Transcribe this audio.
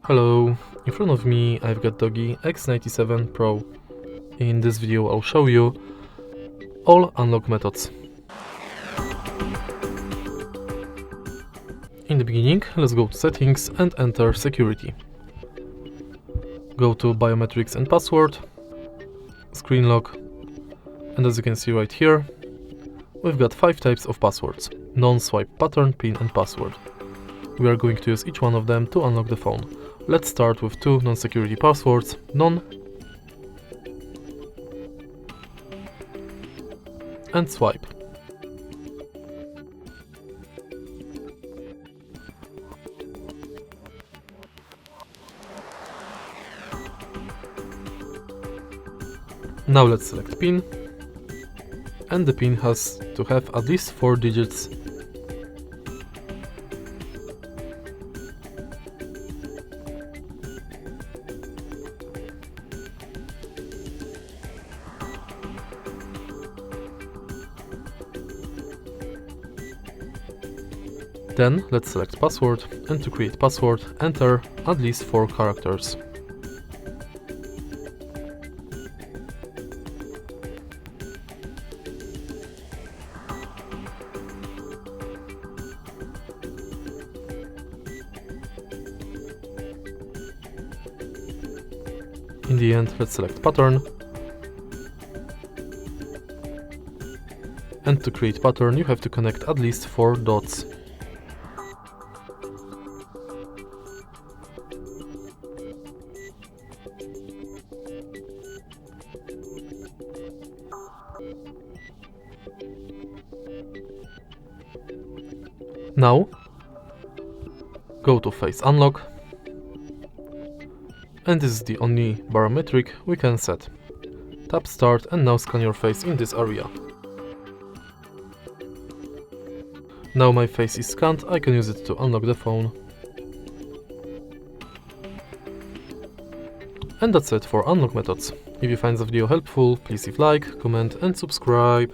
Hello, in front of me I've got Doogee X97 Pro. In this video I'll show you all unlock methods. In the beginning, let's go to settings and enter security. Go to biometrics and password, screen lock, and as you can see right here, we've got 5 types of passwords: non-swipe pattern, PIN and password. We are going to use each one of them to unlock the phone. Let's start with 2 non-security passwords, non and swipe. Now let's select PIN, and the PIN has to have at least 4 digits. Then let's select password, and to create password, enter at least 4 characters. In the end, let's select pattern. And to create pattern, you have to connect at least 4 dots. Now, go to face unlock, and this is the only biometric we can set. Tap start and now scan your face in this area. Now my face is scanned, I can use it to unlock the phone. And that's it for unlock methods. If you find the video helpful, please leave like, comment and subscribe.